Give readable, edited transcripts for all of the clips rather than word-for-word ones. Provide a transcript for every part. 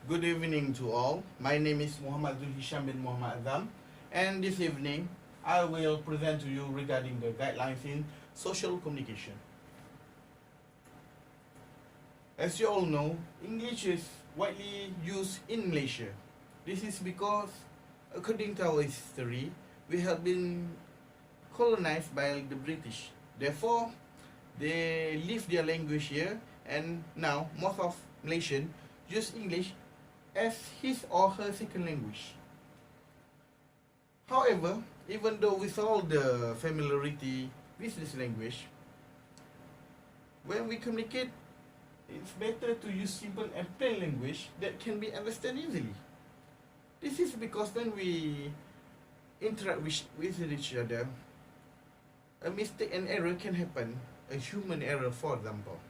Good evening to all. My name is Muhammad Zul Hisham bin Muhammad Azam, and this evening I will present to you regarding the guidelines in social communication. As you all know, English is widely used in Malaysia. This is because, according to our history, we have been colonized by the British. Therefore, they leave their language here, and now most of Malaysians use English as his or her second language. However, even though with all the familiarity with this language, when we communicate, it's better to use simple and plain language that can be understood easily. This is because when we interact with each other, a mistake and error can happen, a human error for example.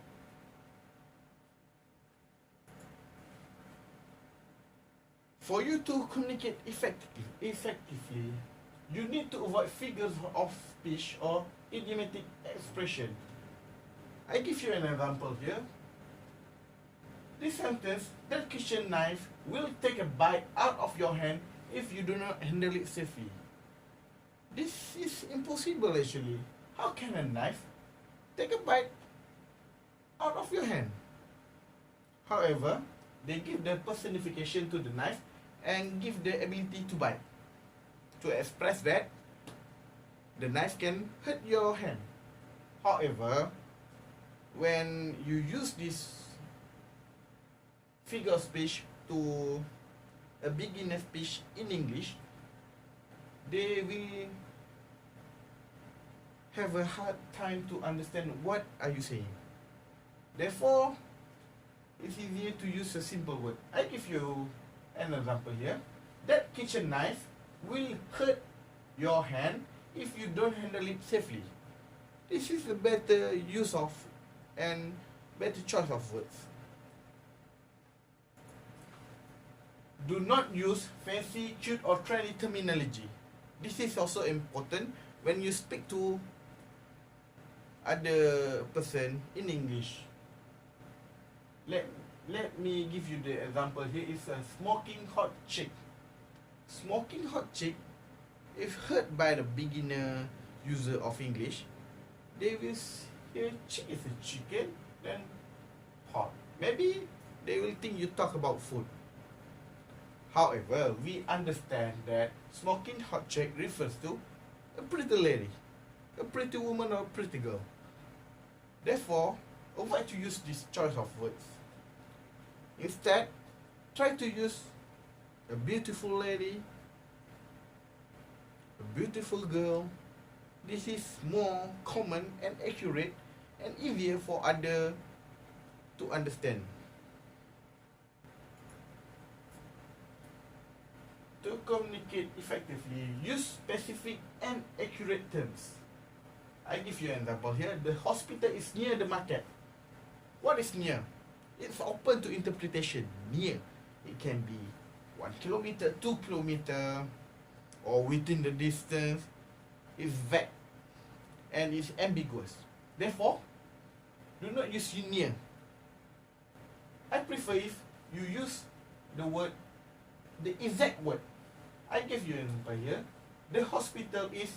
For you to communicate effectively, you need to avoid figures of speech or idiomatic expression. I give you an example here. This sentence, that kitchen knife will take a bite out of your hand if you do not handle it safely. This is impossible actually. How can a knife take a bite out of your hand? However, they give the personification to the knife and give the ability to bite. To express that, the knife can hurt your hand. However, when you use this figure of speech to a beginner speech in English, they will have a hard time to understand what are you saying. Therefore, it's easier to use a simple word. I give you an example here. That kitchen knife will hurt your hand if you don't handle it safely. This is a better use of and better choice of words. Do not use fancy, cute or trendy terminology. This is also important when you speak to other person in English. Let me give you the example here. It's a smoking hot chick. Smoking hot chick, if heard by the beginner user of English, they will hear chick is a chicken, then hot. Maybe they will think you talk about food. However, we understand that smoking hot chick refers to a pretty lady, a pretty woman or a pretty girl. Therefore, avoid to use this choice of words. Instead, try to use a beautiful lady, a beautiful girl. This is more common and accurate and easier for others to understand. To communicate effectively, use specific and accurate terms. I give you an example here. The hospital is near the market. What is near? It's open to interpretation. Near. It can be 1 kilometer, 2 kilometer, or within the distance. It's vague and it's ambiguous. Therefore, do not use near. I prefer if you use the word, the exact word. I give you an example here. The hospital is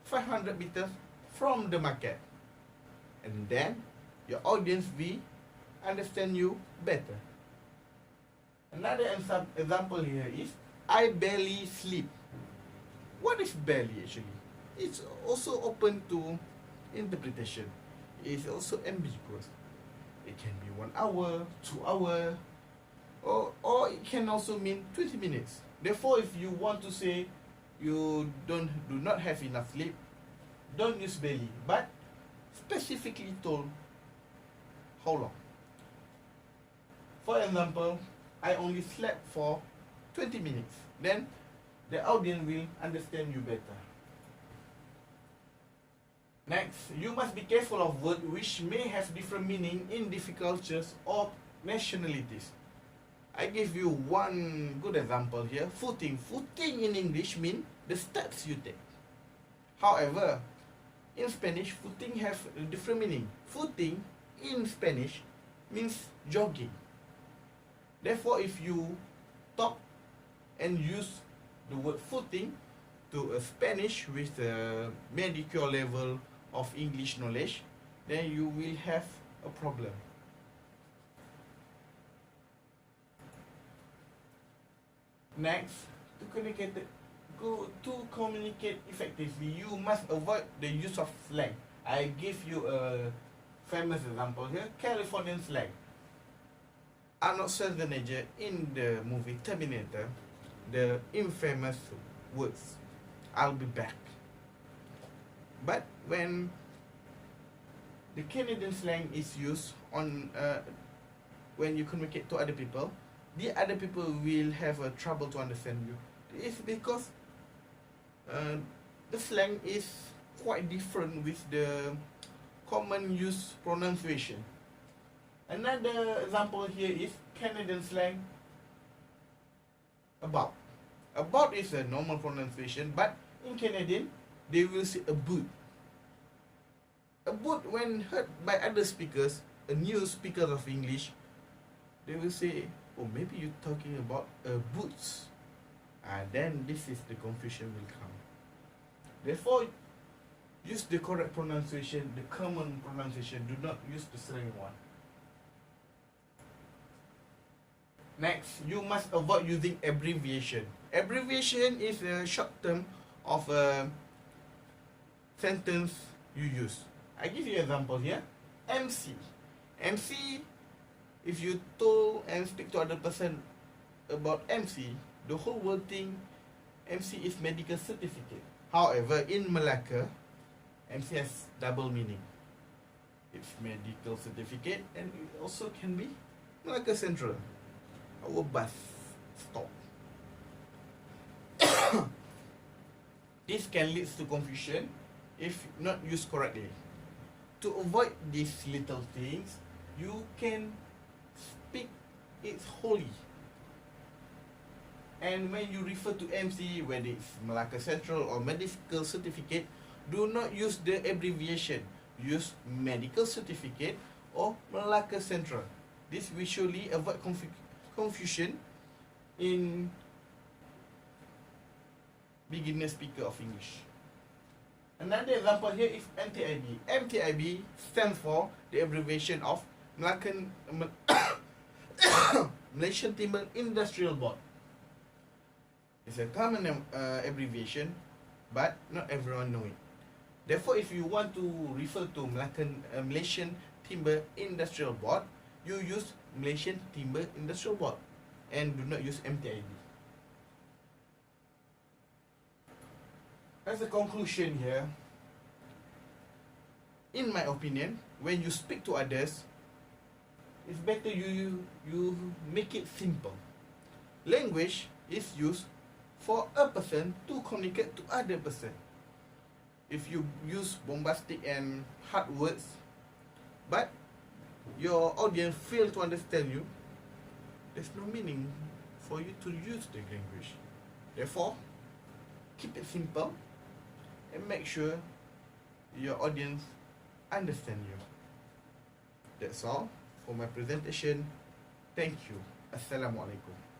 500 meters from the market. And then your audience will understand you better. Another example here is, I barely sleep. What is barely actually? It's also open to interpretation. It's also ambiguous. It can be 1 hour, 2 hours, or it can also mean 20 minutes. Therefore, if you want to say you do not have enough sleep, don't use barely, but specifically told how long. For example, I only slept for 20 minutes. Then the audience will understand you better. Next, you must be careful of words which may have different meaning in different cultures or nationalities. I give you one good example here. Footing. Footing in English means the steps you take. However, in Spanish, footing have a different meaning. Footing in Spanish means jogging. Therefore, if you talk and use the word footing to a Spanish with a mediocre level of English knowledge, then you will have a problem. Next, to communicate effectively, you must avoid the use of slang. I give you a famous example here, Californian slang. Arnold Schwarzenegger in the movie Terminator, the infamous words, "I'll be back." But when the Canadian slang is used on when you communicate to other people, the other people will have a trouble to understand you. It's because the slang is quite different with the common use pronunciation. Another example here is Canadian slang about. About is a normal pronunciation, but in Canadian, they will say a boot. A boot, when heard by other speakers, a new speaker of English, they will say, "Oh, maybe you're talking about boots." Then this is the confusion will come. Therefore, use the correct pronunciation, the common pronunciation. Do not use the slang one. Next, you must avoid using abbreviation. Abbreviation is a short term of a sentence you use. I give you an example here. MC. MC, if you told and speak to other person about MC, the whole world think MC is medical certificate. However, in Malacca, MC has double meaning. It's medical certificate and it also can be Malacca Central, our bus stop. This can lead to confusion if not used correctly. To avoid these little things, you can speak it wholly. And when you refer to MC, whether it's Malacca Central or medical certificate, do not use the abbreviation. Use medical certificate or Malacca Central. This will surely avoid confusion in beginner speaker of English. Another example here is MTIB. MTIB stands for the abbreviation of Malaysian Timber Industrial Board. It's a common abbreviation, but not everyone know it. Therefore, if you want to refer to Malaysian Timber Industrial Board, you use Malaysian Timber Industrial Board and do not use MTIB. As a conclusion here, in my opinion, when you speak to others, it's better you make it simple. Language is used for a person to communicate to other person. If you use bombastic and hard words, but your audience fail to understand you, there's no meaning for you to use the language. Therefore, keep it simple and make sure your audience understand you. That's all for my presentation. Thank you. Assalamualaikum.